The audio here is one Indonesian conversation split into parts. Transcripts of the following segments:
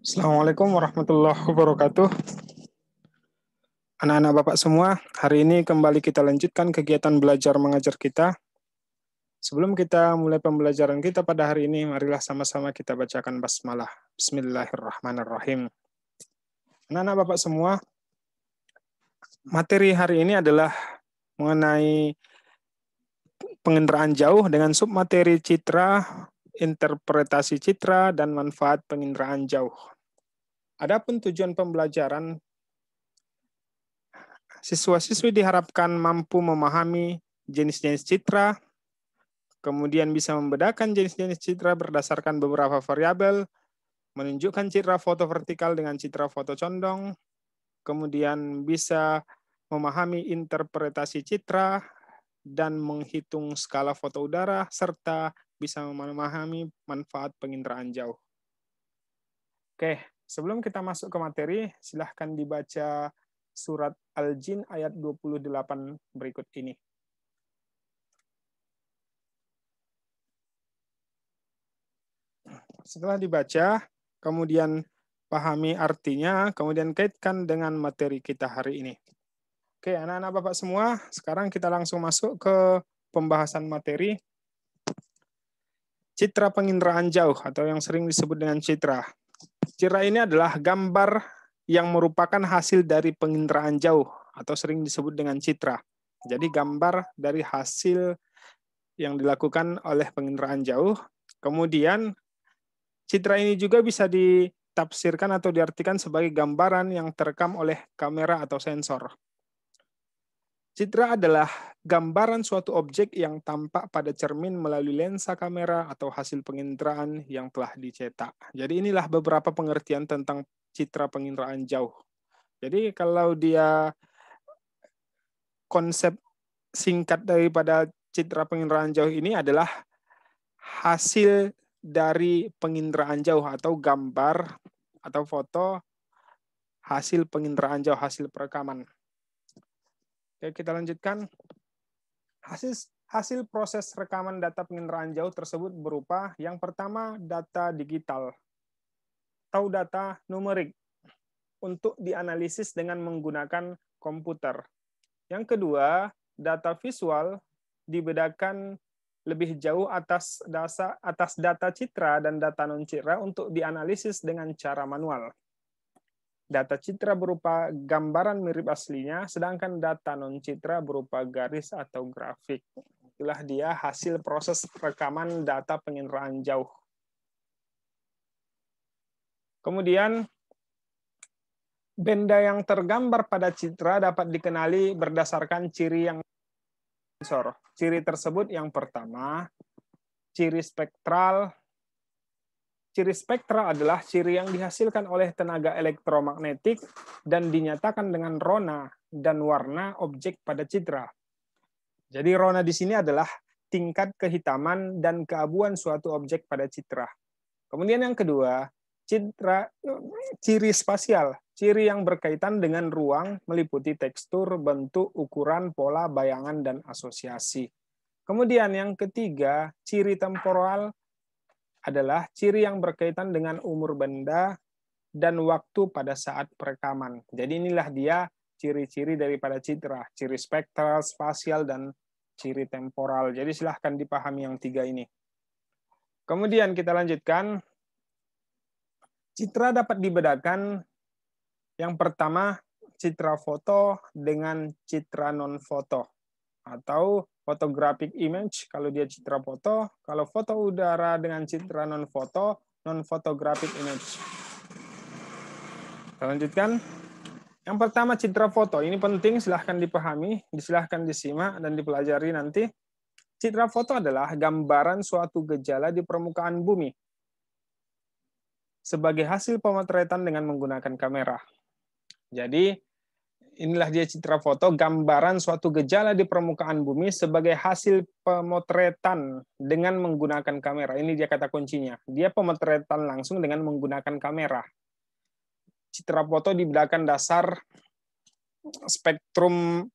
Assalamualaikum warahmatullahi wabarakatuh. Anak-anak Bapak semua, hari ini kembali kita lanjutkan kegiatan belajar mengajar kita. Sebelum kita mulai pembelajaran kita pada hari ini, marilah sama-sama kita bacakan basmalah. Bismillahirrahmanirrahim. Anak-anak Bapak semua, materi hari ini adalah mengenai penginderaan jauh dengan submateri citra, interpretasi citra, dan manfaat penginderaan jauh. Adapun tujuan pembelajaran, siswa-siswi diharapkan mampu memahami jenis-jenis citra, kemudian bisa membedakan jenis-jenis citra berdasarkan beberapa variabel, menunjukkan citra foto vertikal dengan citra foto condong, kemudian bisa memahami interpretasi citra, dan menghitung skala foto udara, serta bisa memahami manfaat penginderaan jauh. Oke, sebelum kita masuk ke materi, silahkan dibaca surat Al-Jin ayat 28 berikut ini. Setelah dibaca, kemudian pahami artinya, kemudian kaitkan dengan materi kita hari ini. Oke, anak-anak Bapak semua, sekarang kita langsung masuk ke pembahasan materi. Citra penginderaan jauh atau yang sering disebut dengan citra. Citra ini adalah gambar yang merupakan hasil dari penginderaan jauh atau sering disebut dengan citra. Jadi gambar dari hasil yang dilakukan oleh penginderaan jauh. Kemudian citra ini juga bisa ditafsirkan atau diartikan sebagai gambaran yang terekam oleh kamera atau sensor. Citra adalah gambaran suatu objek yang tampak pada cermin melalui lensa kamera atau hasil penginderaan yang telah dicetak. Jadi inilah beberapa pengertian tentang citra penginderaan jauh. Jadi kalau dia konsep singkat daripada citra penginderaan jauh ini adalah hasil dari penginderaan jauh atau gambar atau foto hasil penginderaan jauh, hasil perekaman. Oke, kita lanjutkan. Hasil proses rekaman data penginderaan jauh tersebut berupa yang pertama data digital atau data numerik untuk dianalisis dengan menggunakan komputer. Yang kedua, data visual dibedakan lebih jauh atas data citra dan data non-citra untuk dianalisis dengan cara manual. Data citra berupa gambaran mirip aslinya, sedangkan data non-citra berupa garis atau grafik. Itulah dia hasil proses rekaman data penginderaan jauh. Kemudian, benda yang tergambar pada citra dapat dikenali berdasarkan ciri yang sensor. Ciri tersebut yang pertama, ciri spektral. Ciri spektral adalah ciri yang dihasilkan oleh tenaga elektromagnetik dan dinyatakan dengan rona dan warna objek pada citra. Jadi rona di sini adalah tingkat kehitaman dan keabuan suatu objek pada citra. Kemudian yang kedua, ciri spasial, ciri yang berkaitan dengan ruang meliputi tekstur, bentuk, ukuran, pola, bayangan, dan asosiasi. Kemudian yang ketiga, ciri temporal adalah ciri yang berkaitan dengan umur benda dan waktu pada saat perekaman. Jadi inilah dia ciri-ciri daripada citra, ciri spektral, spasial, dan ciri temporal. Jadi silahkan dipahami yang tiga ini. Kemudian kita lanjutkan. Citra dapat dibedakan yang pertama citra foto dengan citra non-foto atau photographic image kalau dia citra foto, kalau foto udara dengan citra non-foto, non-photographic image. Kita lanjutkan. Yang pertama citra foto, ini penting, silahkan dipahami, silahkan disimak dan dipelajari nanti. Citra foto adalah gambaran suatu gejala di permukaan bumi sebagai hasil pemotretan dengan menggunakan kamera. Jadi, inilah dia citra foto, gambaran suatu gejala di permukaan bumi sebagai hasil pemotretan dengan menggunakan kamera. Ini dia kata kuncinya. Dia pemotretan langsung dengan menggunakan kamera. Citra foto dibedakan dasar spektrum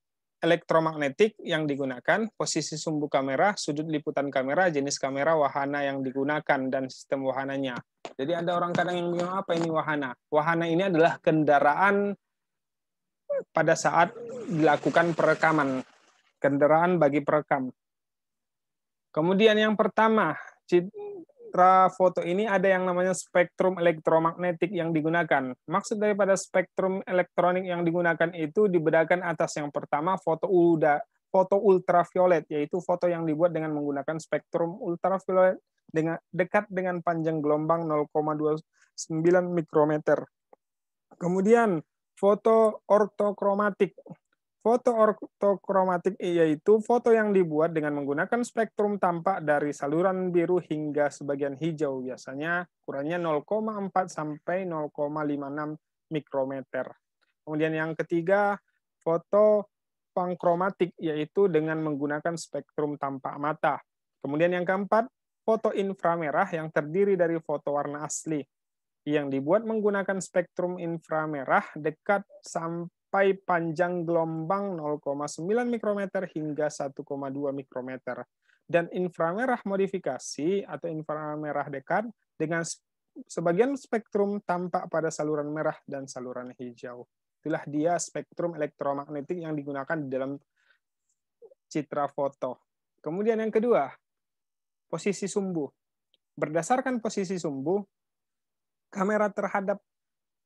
elektromagnetik yang digunakan, posisi sumbu kamera, sudut liputan kamera, jenis kamera, wahana yang digunakan, dan sistem wahananya. Jadi ada orang kadang yang bilang, apa ini wahana? Wahana ini adalah kendaraan pada saat dilakukan perekaman. Kendaraan bagi perekam. Kemudian yang pertama, citra foto ini ada yang namanya spektrum elektromagnetik yang digunakan. Maksud daripada spektrum elektronik yang digunakan itu dibedakan atas yang pertama foto ultraviolet, yaitu foto yang dibuat dengan menggunakan spektrum ultraviolet dekat dengan panjang gelombang 0,29 mikrometer. Kemudian foto ortokromatik. Foto ortokromatik yaitu foto yang dibuat dengan menggunakan spektrum tampak dari saluran biru hingga sebagian hijau, biasanya ukurannya 0,4 sampai 0,56 mikrometer. Kemudian yang ketiga, foto pankromatik yaitu dengan menggunakan spektrum tampak mata. Kemudian yang keempat, foto inframerah yang terdiri dari foto warna asli yang dibuat menggunakan spektrum inframerah dekat sampai panjang gelombang 0,9 mikrometer hingga 1,2 mikrometer. Dan inframerah modifikasi atau inframerah dekat dengan sebagian spektrum tampak pada saluran merah dan saluran hijau. Itulah dia spektrum elektromagnetik yang digunakan di dalam citra foto. Kemudian yang kedua, posisi sumbu. Berdasarkan posisi sumbu, kamera terhadap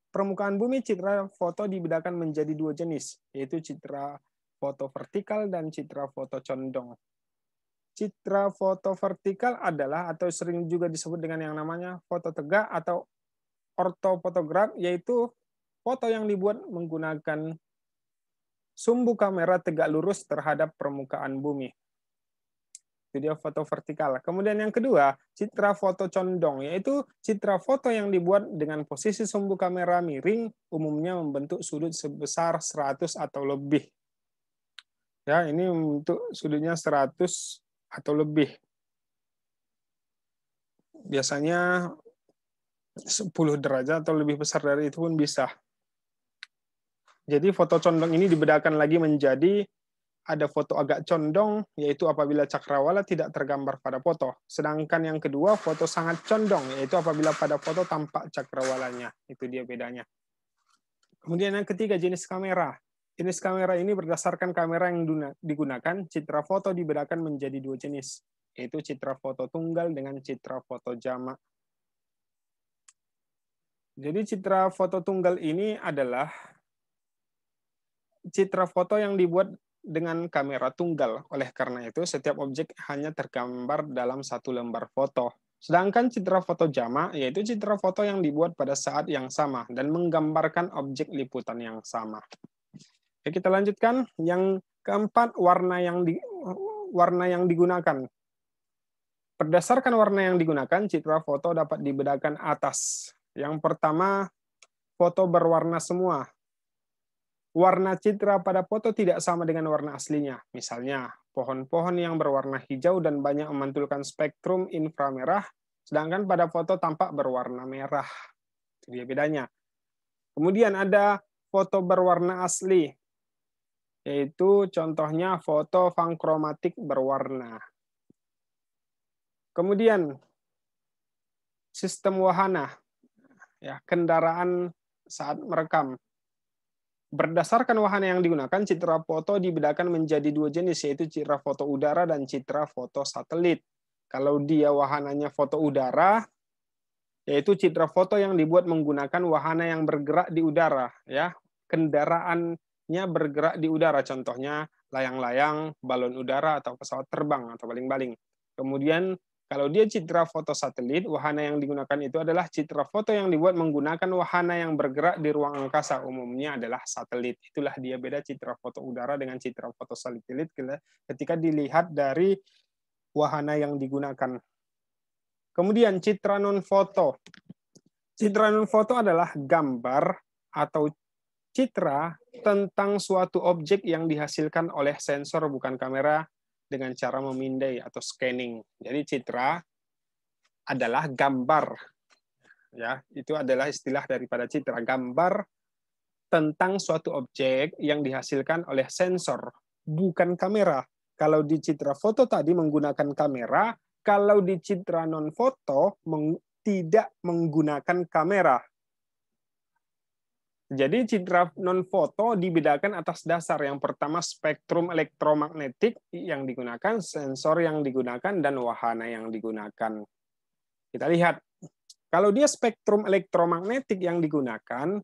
permukaan bumi, citra foto dibedakan menjadi dua jenis, yaitu citra foto vertikal dan citra foto condong. Citra foto vertikal adalah atau sering juga disebut dengan yang namanya foto tegak atau ortofotograf, yaitu foto yang dibuat menggunakan sumbu kamera tegak lurus terhadap permukaan bumi. Itu dia foto vertikal. Kemudian yang kedua, citra foto condong, yaitu citra foto yang dibuat dengan posisi sumbu kamera miring, umumnya membentuk sudut sebesar 100 atau lebih. Ya, ini untuk sudutnya 100 atau lebih. Biasanya 10 derajat atau lebih besar dari itu pun bisa. Jadi foto condong ini dibedakan lagi menjadi ada foto agak condong, yaitu apabila cakrawala tidak tergambar pada foto. Sedangkan yang kedua, foto sangat condong, yaitu apabila pada foto tampak cakrawalanya. Itu dia bedanya. Kemudian yang ketiga, jenis kamera. Jenis kamera ini berdasarkan kamera yang digunakan, citra foto dibedakan menjadi dua jenis, yaitu citra foto tunggal dengan citra foto jamak. Jadi citra foto tunggal ini adalah citra foto yang dibuat dengan kamera tunggal. Oleh karena itu, setiap objek hanya tergambar dalam satu lembar foto. Sedangkan citra foto jamak, yaitu citra foto yang dibuat pada saat yang sama dan menggambarkan objek liputan yang sama. Oke, kita lanjutkan. Yang keempat, warna yang digunakan. Berdasarkan warna yang digunakan, citra foto dapat dibedakan atas. Yang pertama, foto berwarna semua. Warna citra pada foto tidak sama dengan warna aslinya. Misalnya, pohon-pohon yang berwarna hijau dan banyak memantulkan spektrum inframerah, sedangkan pada foto tampak berwarna merah. Itu dia bedanya. Kemudian ada foto berwarna asli, yaitu contohnya foto pankromatik berwarna. Kemudian, sistem wahana, ya, kendaraan saat merekam. Berdasarkan wahana yang digunakan, citra foto dibedakan menjadi dua jenis, yaitu citra foto udara dan citra foto satelit. Kalau dia wahananya foto udara, yaitu citra foto yang dibuat menggunakan wahana yang bergerak di udara, ya. Kendaraannya bergerak di udara, contohnya layang-layang, balon udara atau pesawat terbang atau baling-baling. Kemudian kalau dia citra foto satelit, wahana yang digunakan itu adalah citra foto yang dibuat menggunakan wahana yang bergerak di ruang angkasa, umumnya adalah satelit. Itulah dia beda citra foto udara dengan citra foto satelit ketika dilihat dari wahana yang digunakan. Kemudian citra non-foto. Citra non-foto adalah gambar atau citra tentang suatu objek yang dihasilkan oleh sensor bukan kamera dengan cara memindai atau scanning. Jadi citra adalah gambar. Ya, itu adalah istilah daripada citra, gambar tentang suatu objek yang dihasilkan oleh sensor, bukan kamera. Kalau di citra foto tadi menggunakan kamera, kalau di citra non-foto tidak menggunakan kamera. Jadi citra non-foto dibedakan atas dasar yang pertama spektrum elektromagnetik yang digunakan, sensor yang digunakan, dan wahana yang digunakan. Kita lihat, kalau dia spektrum elektromagnetik yang digunakan,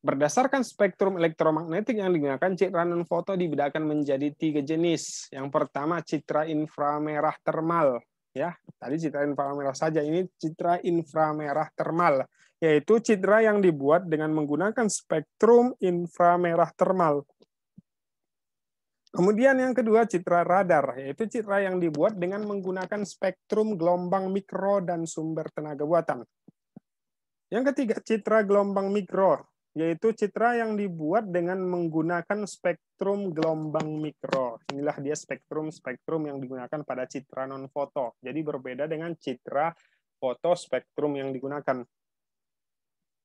berdasarkan spektrum elektromagnetik yang digunakan, citra non-foto dibedakan menjadi 3 jenis. Yang pertama citra inframerah termal. Ya, tadi citra inframerah saja, ini citra inframerah termal, yaitu citra yang dibuat dengan menggunakan spektrum inframerah termal. Kemudian yang kedua citra radar, yaitu citra yang dibuat dengan menggunakan spektrum gelombang mikro dan sumber tenaga buatan. Yang ketiga citra gelombang mikro, yaitu citra yang dibuat dengan menggunakan spektrum gelombang mikro. Inilah dia spektrum yang digunakan pada citra non-foto. Jadi berbeda dengan citra foto spektrum yang digunakan.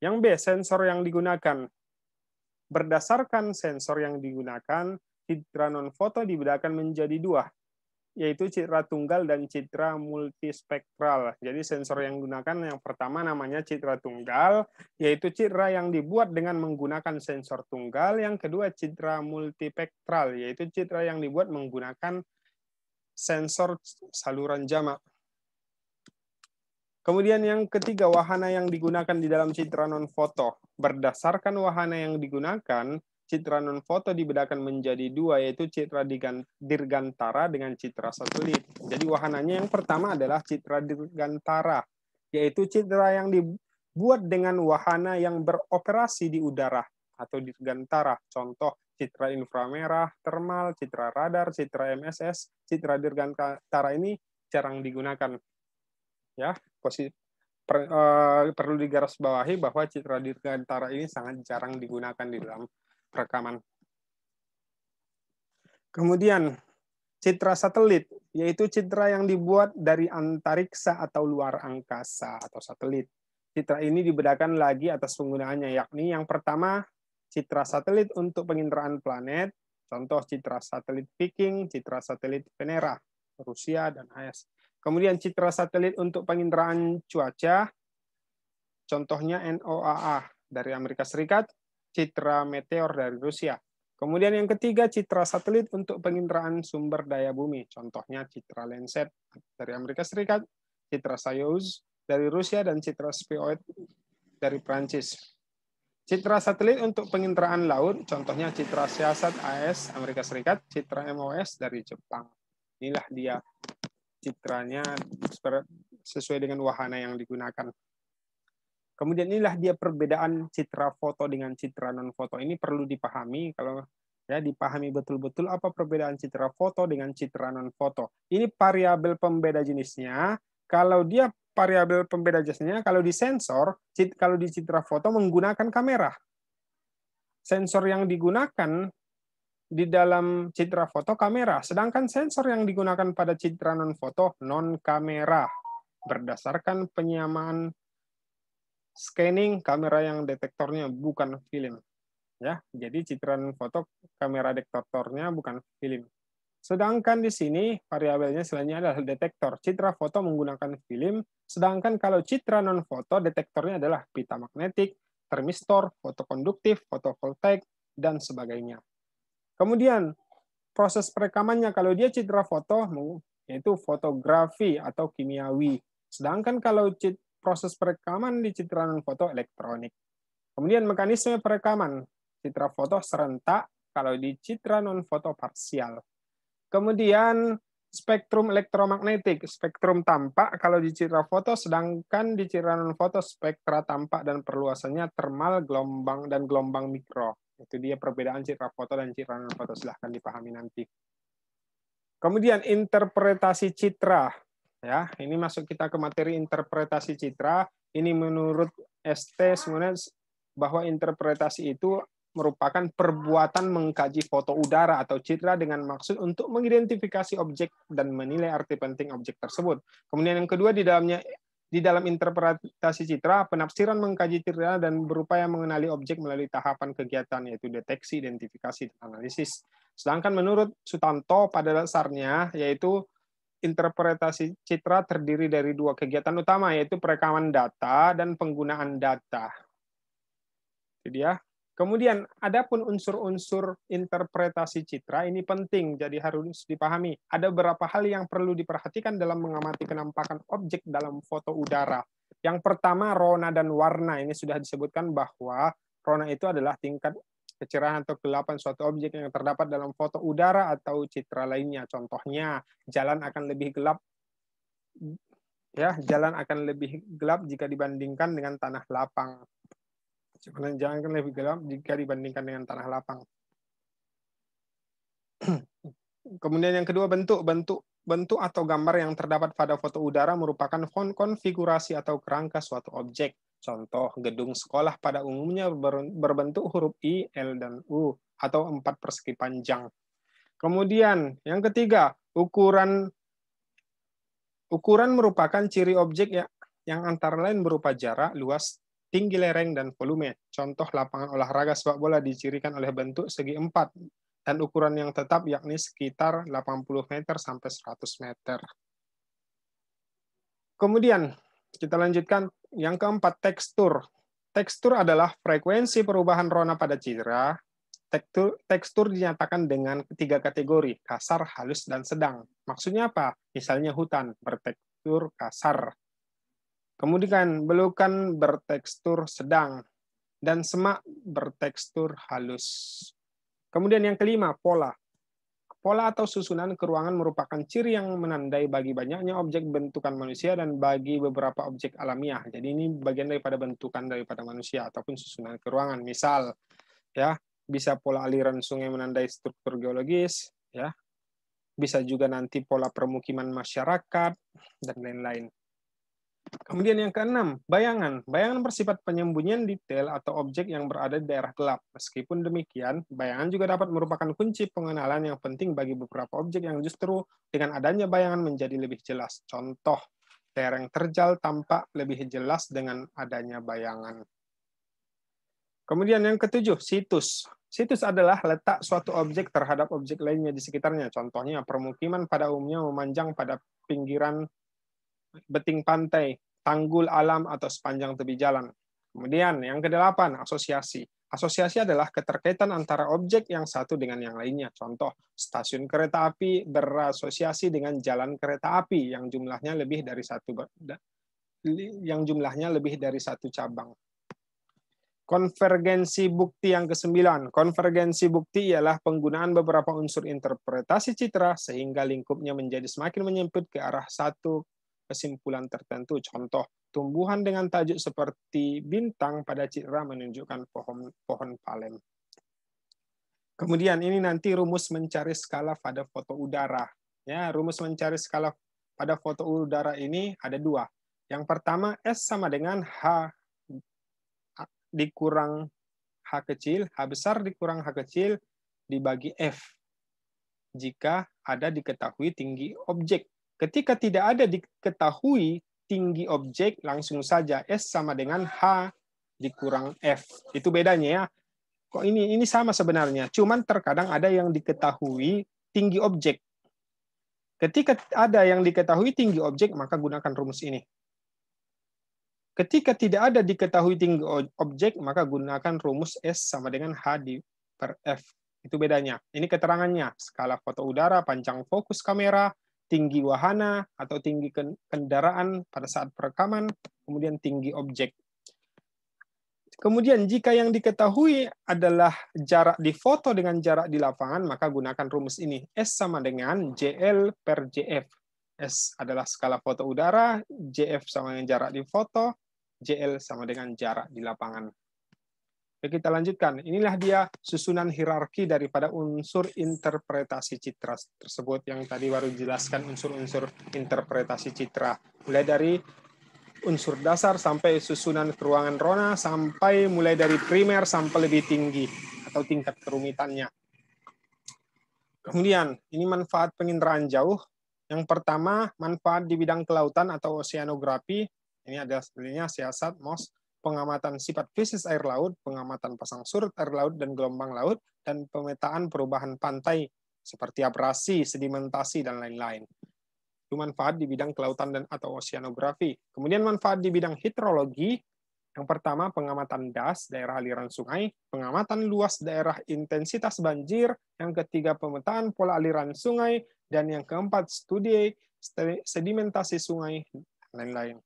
Yang B, sensor yang digunakan. Berdasarkan sensor yang digunakan, citra non-foto dibedakan menjadi 2, yaitu citra tunggal dan citra multispektral. Jadi sensor yang digunakan yang pertama namanya citra tunggal, yaitu citra yang dibuat dengan menggunakan sensor tunggal. Yang kedua citra multispektral, yaitu citra yang dibuat menggunakan sensor saluran jamak. Kemudian yang ketiga, wahana yang digunakan di dalam citra non-foto. Berdasarkan wahana yang digunakan, citra non-foto dibedakan menjadi 2, yaitu citra dirgantara dengan citra satelit. Jadi wahananya yang pertama adalah citra dirgantara, yaitu citra yang dibuat dengan wahana yang beroperasi di udara atau dirgantara. Contoh, citra inframerah, termal, citra radar, citra MSS, citra dirgantara ini jarang digunakan. Ya, perlu digarisbawahi bahwa citra dirgantara ini sangat jarang digunakan di dalam rekaman. Kemudian citra satelit, yaitu citra yang dibuat dari antariksa atau luar angkasa atau satelit. Citra ini dibedakan lagi atas penggunaannya, yakni yang pertama citra satelit untuk penginderaan planet, contoh citra satelit Viking, citra satelit Venera, Rusia dan AS. Kemudian citra satelit untuk penginderaan cuaca, contohnya NOAA dari Amerika Serikat, citra meteor dari Rusia. Kemudian yang ketiga, citra satelit untuk penginderaan sumber daya bumi, contohnya citra Landsat dari Amerika Serikat, citra Soyuz dari Rusia, dan citra Speoid dari Prancis. Citra satelit untuk penginderaan laut, contohnya citra Siasat AS Amerika Serikat, citra MOS dari Jepang. Inilah dia citranya sesuai dengan wahana yang digunakan. Kemudian inilah dia perbedaan citra foto dengan citra non-foto. Ini perlu dipahami, kalau ya dipahami betul-betul apa perbedaan citra foto dengan citra non-foto. Ini variabel pembeda jenisnya. Kalau dia variabel pembeda jenisnya, kalau di sensor, kalau di citra foto menggunakan kamera. Sensor yang digunakan di dalam citra foto kamera, sedangkan sensor yang digunakan pada citra non-foto non-kamera. Berdasarkan penyamaan scanning kamera yang detektornya bukan film. Ya, jadi citra non-foto kamera detektornya bukan film. Sedangkan di sini variabelnya selanjutnya adalah detektor. Citra foto menggunakan film, sedangkan kalau citra non-foto detektornya adalah pita magnetik, termistor, fotokonduktif, fotovoltaik, dan sebagainya. Kemudian proses perekamannya kalau dia citra foto yaitu fotografi atau kimiawi. Sedangkan kalau proses perekaman di citra non-foto elektronik. Kemudian mekanisme perekaman citra foto serentak, kalau di citra non-foto parsial. Kemudian spektrum elektromagnetik, spektrum tampak kalau di citra foto, sedangkan di citra non-foto spektra tampak dan perluasannya termal, gelombang, dan gelombang mikro. Itu dia perbedaan citra foto dan citra non-foto, silahkan dipahami nanti. Kemudian interpretasi citra. Ya, ini masuk kita ke materi interpretasi citra. Ini menurut ST sebenarnya bahwa interpretasi itu merupakan perbuatan mengkaji foto udara atau citra dengan maksud untuk mengidentifikasi objek dan menilai arti penting objek tersebut. Kemudian yang kedua, di dalam interpretasi citra, penafsiran mengkaji citra dan berupaya mengenali objek melalui tahapan kegiatan, yaitu deteksi, identifikasi, dan analisis. Sedangkan menurut Sutanto pada dasarnya, yaitu interpretasi citra terdiri dari dua kegiatan utama, yaitu perekaman data dan penggunaan data. Itu dia. Kemudian, adapun unsur-unsur interpretasi citra ini penting, jadi harus dipahami. Ada beberapa hal yang perlu diperhatikan dalam mengamati penampakan objek dalam foto udara. Yang pertama, rona dan warna. Ini sudah disebutkan bahwa rona itu adalah tingkat kecerahan atau kegelapan suatu objek yang terdapat dalam foto udara atau citra lainnya. Contohnya, jalan akan lebih gelap. Ya, jalan akan lebih gelap jika dibandingkan dengan tanah lapang. Jalan akan lebih gelap jika dibandingkan dengan tanah lapang. Kemudian yang kedua, bentuk atau gambar yang terdapat pada foto udara merupakan konfigurasi atau kerangka suatu objek. Contoh, gedung sekolah pada umumnya berbentuk huruf I, L, dan U, atau 4 persegi panjang. Kemudian yang ketiga, ukuran merupakan ciri objek yang antara lain berupa jarak, luas, tinggi lereng, dan volume. Contoh, lapangan olahraga sepak bola dicirikan oleh bentuk segi 4 dan ukuran yang tetap yakni sekitar 80 meter sampai 100 meter. Kemudian kita lanjutkan yang keempat, tekstur. Tekstur adalah frekuensi perubahan rona pada citra. Tekstur dinyatakan dengan 3 kategori, kasar, halus, dan sedang. Maksudnya apa? Misalnya hutan bertekstur kasar. Kemudian belukan bertekstur sedang, dan semak bertekstur halus. Kemudian yang kelima, pola. Pola atau susunan keruangan merupakan ciri yang menandai bagi banyaknya objek bentukan manusia dan bagi beberapa objek alamiah. Jadi ini bagian daripada bentukan daripada manusia ataupun susunan keruangan. Misal, ya, bisa pola aliran sungai menandai struktur geologis, ya. Bisa juga nanti pola permukiman masyarakat dan lain-lain. Kemudian yang keenam, bayangan. Bayangan bersifat penyembunyian detail atau objek yang berada di daerah gelap. Meskipun demikian, bayangan juga dapat merupakan kunci pengenalan yang penting bagi beberapa objek yang justru dengan adanya bayangan menjadi lebih jelas. Contoh, lereng terjal tampak lebih jelas dengan adanya bayangan. Kemudian yang ketujuh, situs. Situs adalah letak suatu objek terhadap objek lainnya di sekitarnya. Contohnya, permukiman pada umumnya memanjang pada pinggiran beting pantai, tanggul alam, atau sepanjang tepi jalan. Kemudian yang kedelapan, asosiasi. Asosiasi adalah keterkaitan antara objek yang satu dengan yang lainnya. Contoh, stasiun kereta api berasosiasi dengan jalan kereta api yang jumlahnya lebih dari satu cabang. Konvergensi bukti yang ke-9. Konvergensi bukti ialah penggunaan beberapa unsur interpretasi citra sehingga lingkupnya menjadi semakin menyempit ke arah satu kesimpulan tertentu. Contoh, tumbuhan dengan tajuk seperti bintang pada citra menunjukkan pohon palem. Kemudian ini nanti rumus mencari skala pada foto udara. Ya, rumus mencari skala pada foto udara ini ada 2. Yang pertama, S sama dengan H dikurang H kecil, H besar dikurang H kecil dibagi F. Jika ada diketahui tinggi objek. Ketika tidak ada diketahui tinggi objek, langsung saja S sama dengan H dikurang F. Itu bedanya ya. Kok ini sama sebenarnya, cuman terkadang ada yang diketahui tinggi objek. Ketika ada yang diketahui tinggi objek, maka gunakan rumus ini. Ketika tidak ada diketahui tinggi objek, maka gunakan rumus S sama dengan H per F. Itu bedanya. Ini keterangannya. Skala foto udara, panjang fokus kamera, tinggi wahana atau tinggi kendaraan pada saat perekaman, kemudian tinggi objek. Kemudian jika yang diketahui adalah jarak di foto dengan jarak di lapangan, maka gunakan rumus ini. S sama dengan JL per JF. S adalah skala foto udara, JF sama dengan jarak di foto, JL sama dengan jarak di lapangan. Oke, kita lanjutkan. Inilah dia susunan hierarki daripada unsur interpretasi citra tersebut yang tadi baru dijelaskan unsur-unsur interpretasi citra. Mulai dari unsur dasar sampai susunan keruangan rona, sampai mulai dari primer sampai lebih tinggi atau tingkat kerumitannya. Kemudian, ini manfaat penginderaan jauh. Yang pertama, manfaat di bidang kelautan atau oceanografi. Ini ada sebenarnya siasat MOS, pengamatan sifat fisik air laut, pengamatan pasang surut air laut dan gelombang laut, dan pemetaan perubahan pantai seperti abrasi, sedimentasi, dan lain-lain. Itu manfaat di bidang kelautan dan atau oceanografi. Kemudian manfaat di bidang hidrologi, yang pertama pengamatan das, daerah aliran sungai, pengamatan luas daerah intensitas banjir, yang ketiga pemetaan pola aliran sungai, dan yang keempat studi sedimentasi sungai, dan lain-lain.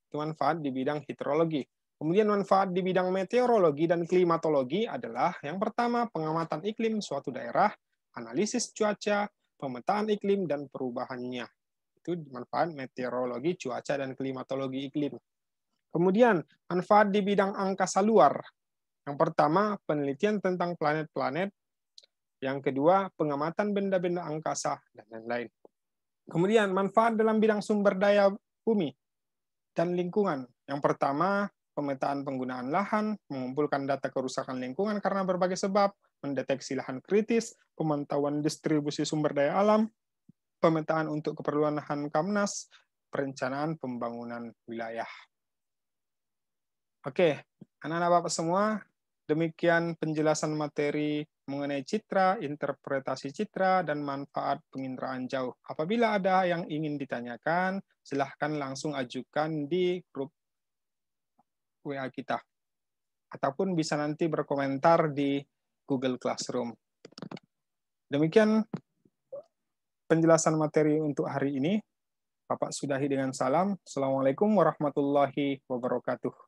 Itu manfaat di bidang hidrologi. Kemudian manfaat di bidang meteorologi dan klimatologi adalah yang pertama pengamatan iklim suatu daerah, analisis cuaca, pemetaan iklim, dan perubahannya. Itu manfaat meteorologi, cuaca, dan klimatologi iklim. Kemudian, manfaat di bidang angkasa luar. Yang pertama, penelitian tentang planet-planet. Yang kedua, pengamatan benda-benda angkasa, dan lain-lain. Kemudian, manfaat dalam bidang sumber daya bumi dan lingkungan. Yang pertama, pemetaan penggunaan lahan, mengumpulkan data kerusakan lingkungan karena berbagai sebab, mendeteksi lahan kritis, pemantauan distribusi sumber daya alam, pemetaan untuk keperluan Hamkamnas, perencanaan pembangunan wilayah. Oke, anak-anak Bapak semua, demikian penjelasan materi mengenai citra, interpretasi citra, dan manfaat penginderaan jauh. Apabila ada yang ingin ditanyakan, silahkan langsung ajukan di grup WA kita. Ataupun bisa nanti berkomentar di Google Classroom. Demikian penjelasan materi untuk hari ini. Bapak sudahi dengan salam. Assalamualaikum warahmatullahi wabarakatuh.